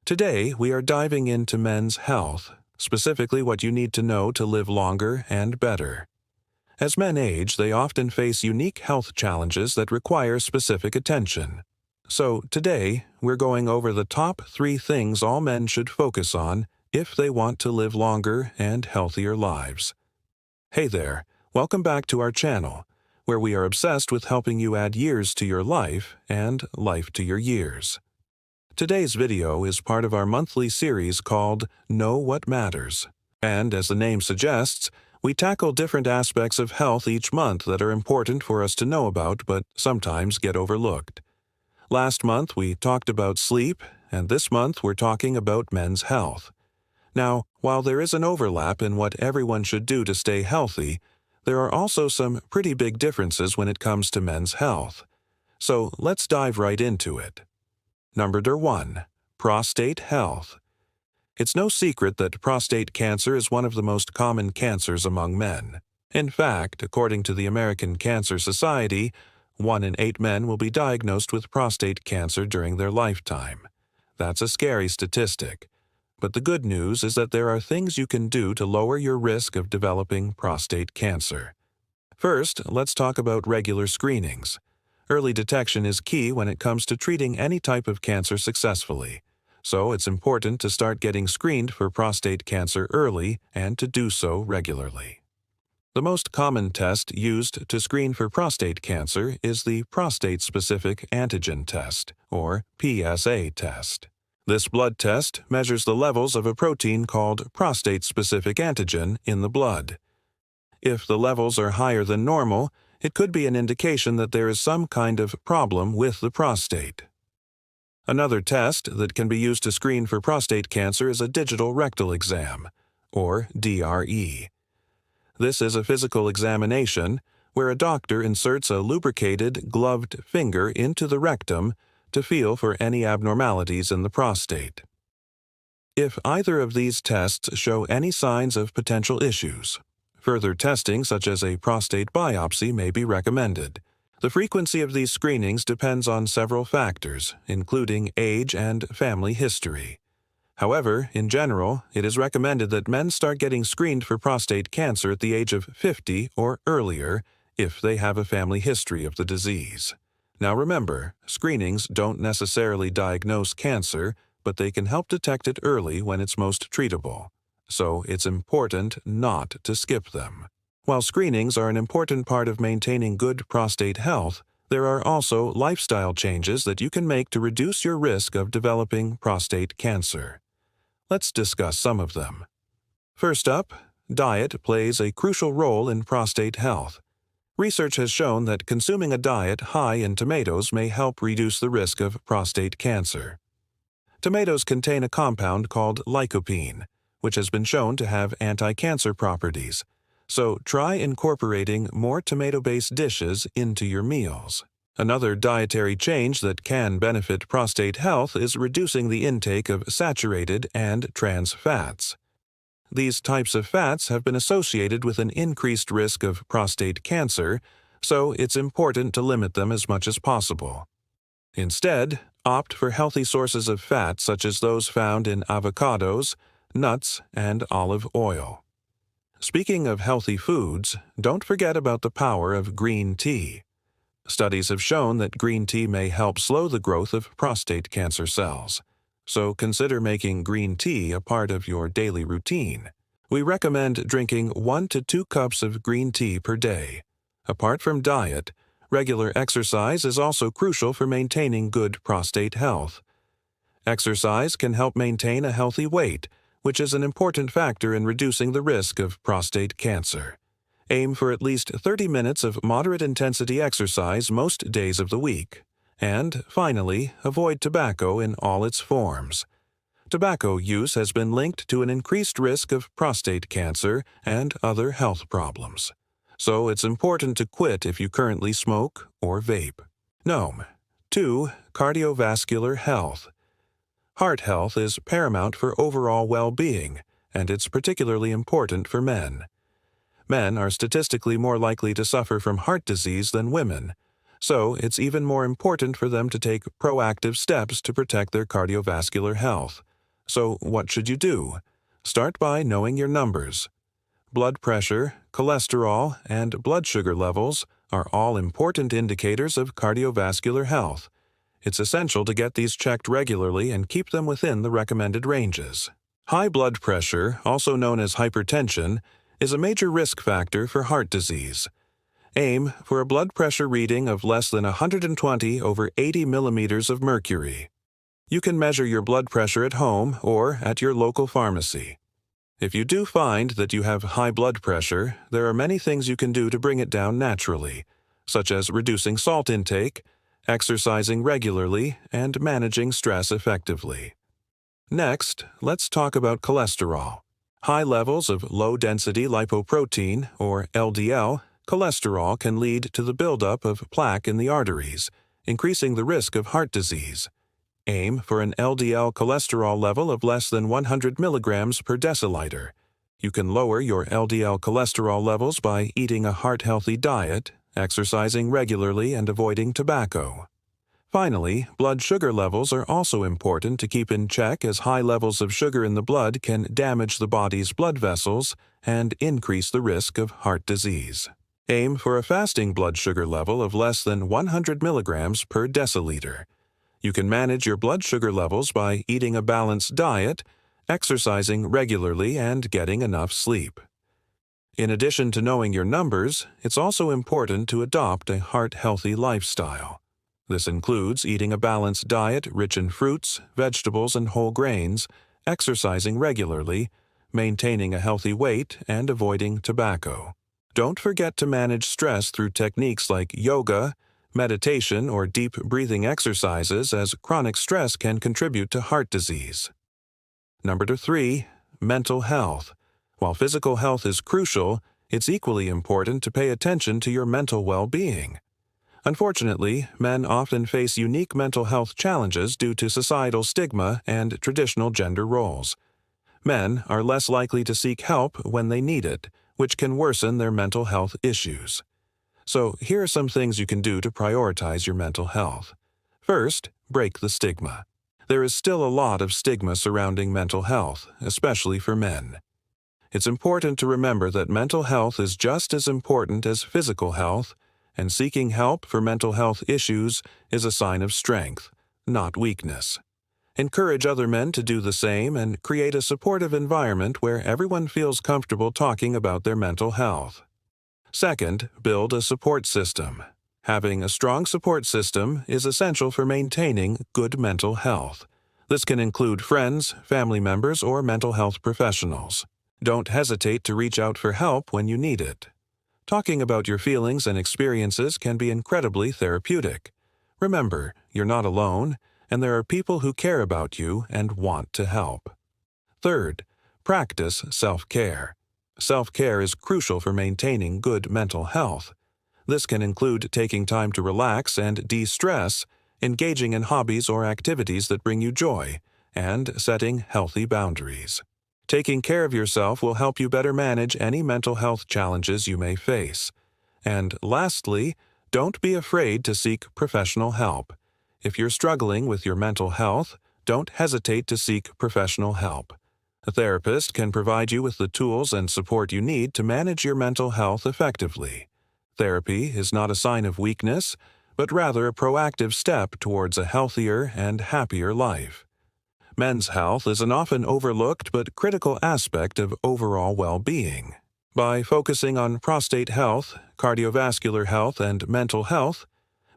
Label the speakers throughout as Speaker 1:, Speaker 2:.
Speaker 1: Today, we are diving into men's health, specifically what you need to know to live longer and better. As men age, they often face unique health challenges that require specific attention. So, today, we're going over the top 3 things all men should focus on if they want to live longer and healthier lives. Hey there, welcome back to our channel, where we are obsessed with helping you add years to your life and life to your years. Today's video is part of our monthly series called Know What Matters. And as the name suggests, we tackle different aspects of health each month that are important for us to know about but sometimes get overlooked. Last month we talked about sleep, and this month we're talking about men's health. Now, while there is an overlap in what everyone should do to stay healthy, there are also some pretty big differences when it comes to men's health. So let's dive right into it. Number 1. Prostate health. It's no secret that prostate cancer is one of the most common cancers among men. In fact, according to the American Cancer Society, 1 in 8 men will be diagnosed with prostate cancer during their lifetime. That's a scary statistic. But the good news is that there are things you can do to lower your risk of developing prostate cancer. First, let's talk about regular screenings. Early detection is key when it comes to treating any type of cancer successfully, so it's important to start getting screened for prostate cancer early and to do so regularly. The most common test used to screen for prostate cancer is the prostate-specific antigen test, or PSA test. This blood test measures the levels of a protein called prostate-specific antigen in the blood. If the levels are higher than normal, it could be an indication that there is some kind of problem with the prostate. Another test that can be used to screen for prostate cancer is a digital rectal exam, or DRE. This is a physical examination where a doctor inserts a lubricated, gloved finger into the rectum to feel for any abnormalities in the prostate. If either of these tests show any signs of potential issues, further testing, such as a prostate biopsy, may be recommended. The frequency of these screenings depends on several factors, including age and family history. However, in general, it is recommended that men start getting screened for prostate cancer at the age of 50 or earlier if they have a family history of the disease. Now remember, screenings don't necessarily diagnose cancer, but they can help detect it early when it's most treatable. So it's important not to skip them. While screenings are an important part of maintaining good prostate health, there are also lifestyle changes that you can make to reduce your risk of developing prostate cancer. Let's discuss some of them. First up, diet plays a crucial role in prostate health. Research has shown that consuming a diet high in tomatoes may help reduce the risk of prostate cancer. Tomatoes contain a compound called lycopene, which has been shown to have anti-cancer properties, so try incorporating more tomato-based dishes into your meals. Another dietary change that can benefit prostate health is reducing the intake of saturated and trans fats. These types of fats have been associated with an increased risk of prostate cancer, so it's important to limit them as much as possible. Instead, opt for healthy sources of fat such as those found in avocados, nuts, and olive oil. Speaking of healthy foods, don't forget about the power of green tea. Studies have shown that green tea may help slow the growth of prostate cancer cells, so consider making green tea a part of your daily routine. We recommend drinking 1 to 2 cups of green tea per day. Apart from diet, regular exercise is also crucial for maintaining good prostate health. Exercise can help maintain a healthy weight, which is an important factor in reducing the risk of prostate cancer. Aim for at least 30 minutes of moderate-intensity exercise most days of the week. And, finally, avoid tobacco in all its forms. Tobacco use has been linked to an increased risk of prostate cancer and other health problems. So it's important to quit if you currently smoke or vape. 2. Cardiovascular health. Heart health is paramount for overall well-being, and it's particularly important for men. Men are statistically more likely to suffer from heart disease than women, so it's even more important for them to take proactive steps to protect their cardiovascular health, So what should you do? Start by knowing your numbers. Blood pressure, cholesterol, and blood sugar levels are all important indicators of cardiovascular health. It's essential to get these checked regularly and keep them within the recommended ranges. High blood pressure, also known as hypertension, is a major risk factor for heart disease. Aim for a blood pressure reading of less than 120 over 80 millimeters of mercury. You can measure your blood pressure at home or at your local pharmacy. If you do find that you have high blood pressure, there are many things you can do to bring it down naturally, such as reducing salt intake, exercising regularly, and managing stress effectively. Next, let's talk about cholesterol. High levels of low-density lipoprotein, or LDL, cholesterol can lead to the buildup of plaque in the arteries, increasing the risk of heart disease. Aim for an LDL cholesterol level of less than 100 milligrams per deciliter. You can lower your LDL cholesterol levels by eating a heart-healthy diet, exercising regularly, and avoiding tobacco. Finally, blood sugar levels are also important to keep in check, as high levels of sugar in the blood can damage the body's blood vessels and increase the risk of heart disease. Aim for a fasting blood sugar level of less than 100 milligrams per deciliter. You can manage your blood sugar levels by eating a balanced diet, exercising regularly, and getting enough sleep. In addition to knowing your numbers, it's also important to adopt a heart-healthy lifestyle. This includes eating a balanced diet rich in fruits, vegetables, and whole grains, exercising regularly, maintaining a healthy weight, and avoiding tobacco. Don't forget to manage stress through techniques like yoga, meditation, or deep breathing exercises, as chronic stress can contribute to heart disease. Number 3, mental health. While physical health is crucial, it's equally important to pay attention to your mental well-being. Unfortunately, men often face unique mental health challenges due to societal stigma and traditional gender roles. Men are less likely to seek help when they need it, which can worsen their mental health issues. So here are some things you can do to prioritize your mental health. First, break the stigma. There is still a lot of stigma surrounding mental health, especially for men. It's important to remember that mental health is just as important as physical health, and seeking help for mental health issues is a sign of strength, not weakness. Encourage other men to do the same and create a supportive environment where everyone feels comfortable talking about their mental health. Second, build a support system. Having a strong support system is essential for maintaining good mental health. This can include friends, family members, or mental health professionals. Don't hesitate to reach out for help when you need it. Talking about your feelings and experiences can be incredibly therapeutic. Remember, you're not alone, and there are people who care about you and want to help. Third, practice self-care. Self-care is crucial for maintaining good mental health. This can include taking time to relax and de-stress, engaging in hobbies or activities that bring you joy, and setting healthy boundaries. Taking care of yourself will help you better manage any mental health challenges you may face. And lastly, don't be afraid to seek professional help. If you're struggling with your mental health, don't hesitate to seek professional help. A therapist can provide you with the tools and support you need to manage your mental health effectively. Therapy is not a sign of weakness, but rather a proactive step towards a healthier and happier life. Men's health is an often overlooked but critical aspect of overall well-being. By focusing on prostate health, cardiovascular health, and mental health,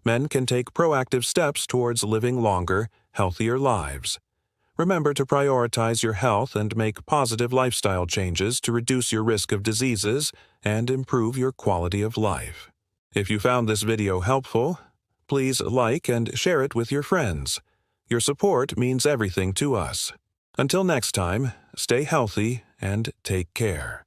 Speaker 1: men can take proactive steps towards living longer, healthier lives. Remember to prioritize your health and make positive lifestyle changes to reduce your risk of diseases and improve your quality of life. If you found this video helpful, please like and share it with your friends. Your support means everything to us. Until next time, stay healthy and take care.